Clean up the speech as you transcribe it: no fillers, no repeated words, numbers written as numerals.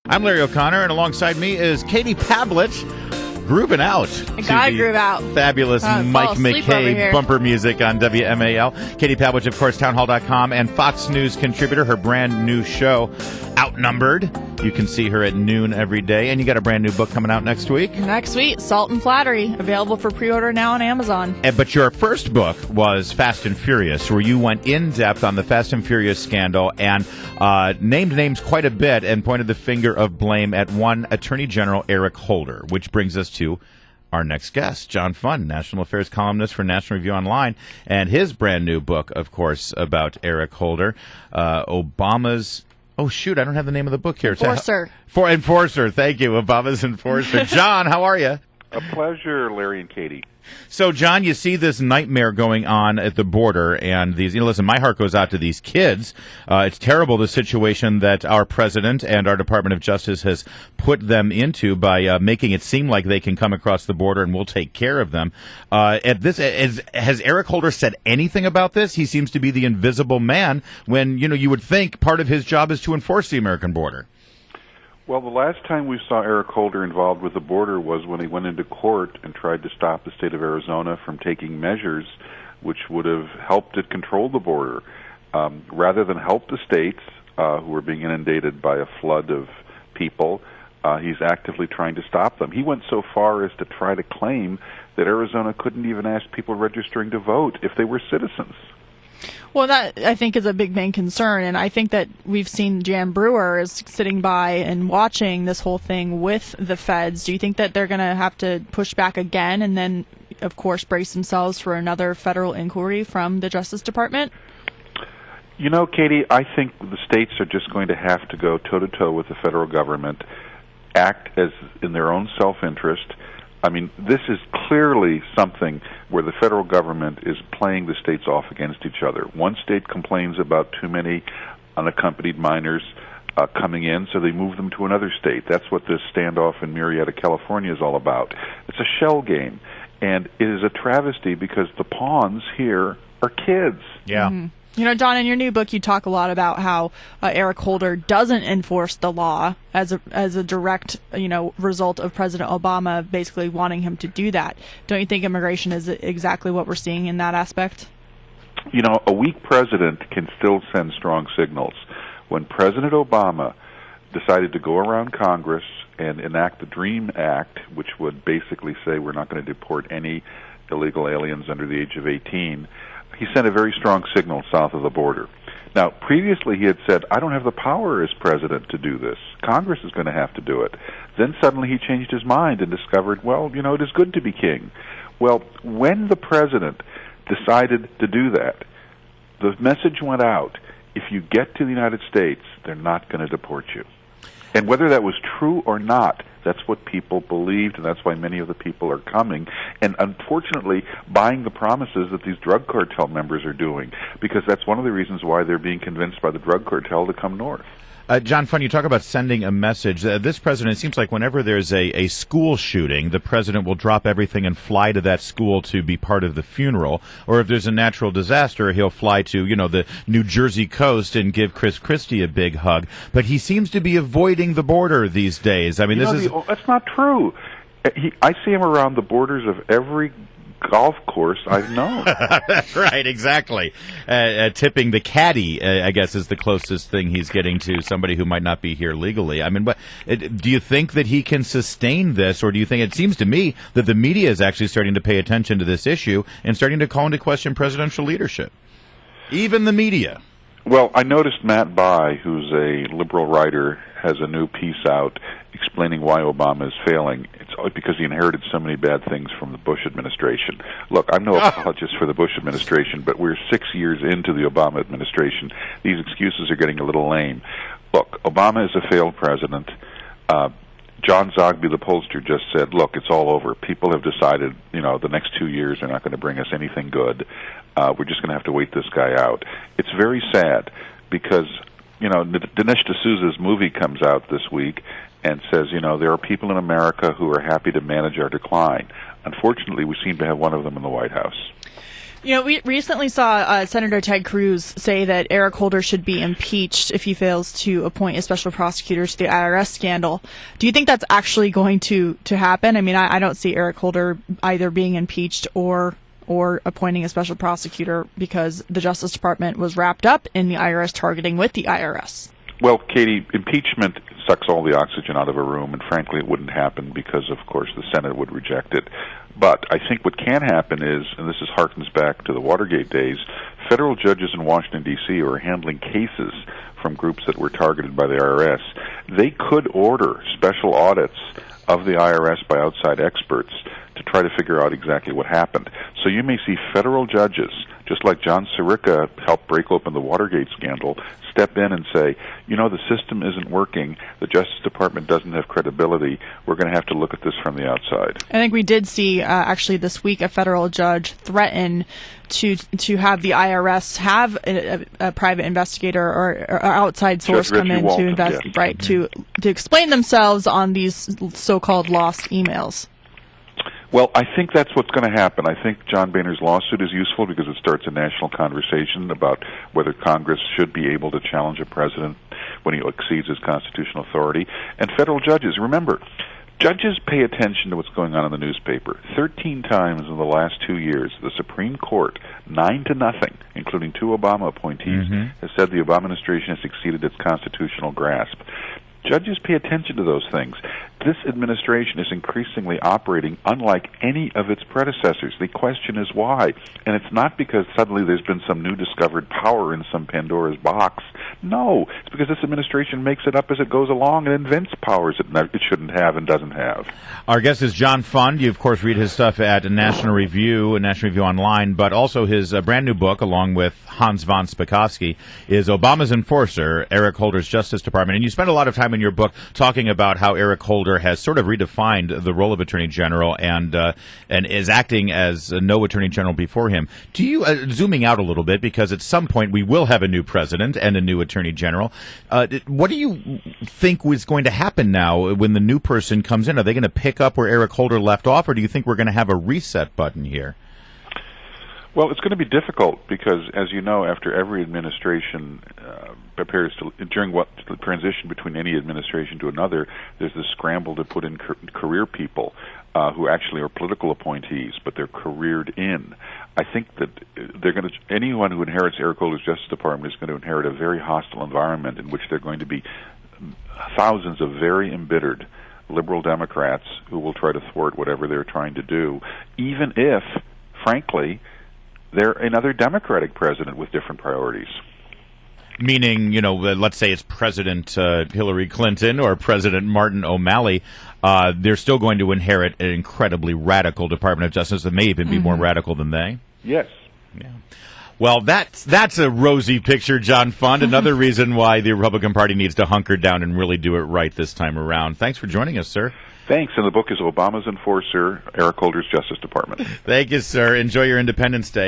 I'm Larry O'Connor, and alongside me is Katie Pablet, grooving out. A guy groove out. Fabulous Mike McKay bumper music on WMAL. Katie Pablet, of course, townhall.com and Fox News contributor. Her brand new show, Outnumbered. You can see her at noon every day. And you got a brand new book coming out next week. Next week, Salt and Flattery, available for pre-order now on Amazon. But your first book was Fast and Furious, where you went in depth on the Fast and Furious scandal and named names quite a bit and pointed the finger of blame at one Attorney General Eric Holder, which brings us to our next guest, John Fund, National Affairs columnist for National Review Online, and his brand new book, of course, about Eric Holder, Obama's... Oh, shoot, I don't have the name of the book here. Enforcer. Enforcer, thank you, Obama's Enforcer. John, how are you? A pleasure, Larry and Katie. So, John, you see this nightmare going on at the border, and these, listen, my heart goes out to these kids. It's terrible, the situation that our president and our Department of Justice has put them into by making it seem like they can come across the border and we'll take care of them. Has Eric Holder said anything about this? He seems to be the invisible man when, you would think part of his job is to enforce the American border. Well, the last time we saw Eric Holder involved with the border was when he went into court and tried to stop the state of Arizona from taking measures which would have helped it control the border. Rather than help the states who were being inundated by a flood of people, he's actively trying to stop them. He went so far as to try to claim that Arizona couldn't even ask people registering to vote if they were citizens. Well, that, I think, is a big main concern, and I think that we've seen Jan Brewer is sitting by and watching this whole thing with the feds. Do you think that they're going to have to push back again and then, of course, brace themselves for another federal inquiry from the Justice Department? Katie, I think the states are just going to have to go toe-to-toe with the federal government, act as in their own self-interest. I mean, this is clearly something where the federal government is playing the states off against each other. One state complains about too many unaccompanied minors coming in, so they move them to another state. That's what this standoff in Murrieta, California is all about. It's a shell game, and it is a travesty because the pawns here are kids. Yeah. Mm-hmm. John, in your new book, you talk a lot about how Eric Holder doesn't enforce the law as a direct, result of President Obama basically wanting him to do that. Don't you think immigration is exactly what we're seeing in that aspect? A weak president can still send strong signals. When President Obama decided to go around Congress and enact the DREAM Act, which would basically say we're not going to deport any illegal aliens under the age of 18, he sent a very strong signal south of the border. Now, previously he had said, I don't have the power as president to do this. Congress is going to have to do it. Then suddenly he changed his mind and discovered, it is good to be king. Well, when the president decided to do that, the message went out, if you get to the United States, they're not going to deport you. And whether that was true or not, that's what people believed, and that's why many of the people are coming. And unfortunately, buying the promises that these drug cartel members are doing, because that's one of the reasons why they're being convinced by the drug cartel to come north. John Fund, you talk about sending a message. This president, it seems like whenever there's a school shooting, the president will drop everything and fly to that school to be part of the funeral. Or if there's a natural disaster, he'll fly to, the New Jersey coast and give Chris Christie a big hug. But he seems to be avoiding the border these days. I mean, that's not true. I see him around the borders of every golf course I've known. Right, exactly. Tipping the caddy, I guess, is the closest thing he's getting to somebody who might not be here legally. I mean, but do you think that he can sustain this, or do you think it seems to me that the media is actually starting to pay attention to this issue and starting to call into question presidential leadership? Even the media. Well, I noticed Matt Bai, who's a liberal writer, has a new piece out explaining why Obama is failing. It's because he inherited so many bad things from the Bush administration. Look, I'm no apologist for the Bush administration, but we're 6 years into the Obama administration. These excuses are getting a little lame. Look, Obama is a failed president. John Zogby, the pollster, just said, look, it's all over. People have decided, the next 2 years are not going to bring us anything good. We're just going to have to wait this guy out. It's very sad because, Dinesh D'Souza's movie comes out this week and says, there are people in America who are happy to manage our decline. Unfortunately, we seem to have one of them in the White House. You know, we recently saw Senator Ted Cruz say that Eric Holder should be impeached if he fails to appoint a special prosecutor to the IRS scandal. Do you think that's actually going to happen? I mean, I don't see Eric Holder either being impeached or appointing a special prosecutor because the Justice Department was wrapped up in the IRS targeting with the IRS. Well, Katie, impeachment sucks all the oxygen out of a room, and frankly, it wouldn't happen because, of course, the Senate would reject it. But I think what can happen is, and this harkens back to the Watergate days, federal judges in Washington, D.C. are handling cases from groups that were targeted by the IRS. They could order special audits of the IRS by outside experts to try to figure out exactly what happened. So you may see federal judges, just like John Sirica helped break open the Watergate scandal, step in and say, you know, the system isn't working, the Justice Department doesn't have credibility, we're going to have to look at this from the outside. I think we did see, actually this week, a federal judge threaten to have the IRS have a private investigator or outside source come in to invest, yes. right, to explain themselves on these so-called lost emails. Well, I think that's what's going to happen. I think John Boehner's lawsuit is useful because it starts a national conversation about whether Congress should be able to challenge a president when he exceeds his constitutional authority. And federal judges, remember, judges pay attention to what's going on in the newspaper. 13 times in the last 2 years, the Supreme Court, 9-0, including 2 Obama appointees, has said the Obama administration has exceeded its constitutional grasp. Judges pay attention to those things. This administration is increasingly operating unlike any of its predecessors. The question is why. And it's not because suddenly there's been some new discovered power in some Pandora's box. No, it's because this administration makes it up as it goes along and invents powers it shouldn't have and doesn't have. Our guest is John Fund. You, of course, read his stuff at National Review Online, but also his brand new book, along with Hans von Spakovsky, is Obama's Enforcer, Eric Holder's Justice Department. And you spend a lot of time in your book talking about how Eric Holder has sort of redefined the role of Attorney General and is acting as no Attorney General before him. Do you, zooming out a little bit, because at some point we will have a new president and a new Attorney General, what do you think is going to happen now when the new person comes in? Are they going to pick up where Eric Holder left off, or do you think we're going to have a reset button here? Well, it's going to be difficult because, as you know, after every administration prepares to, during what the transition between any administration to another, there's this scramble to put in career people who actually are political appointees, but they're careered in. I think that anyone who inherits Eric Holder's Justice Department is going to inherit a very hostile environment in which there are going to be thousands of very embittered liberal Democrats who will try to thwart whatever they're trying to do, even if, frankly, they're another Democratic president with different priorities. Meaning, you know, let's say it's President Hillary Clinton or President Martin O'Malley, they're still going to inherit an incredibly radical Department of Justice that may even be more radical than they. Yes. Yeah. Well, that's a rosy picture, John Fund. Another reason why the Republican Party needs to hunker down and really do it right this time around. Thanks for joining us, sir. Thanks. And the book is Obama's Enforcer, Eric Holder's Justice Department. Thank you, sir. Enjoy your Independence Day.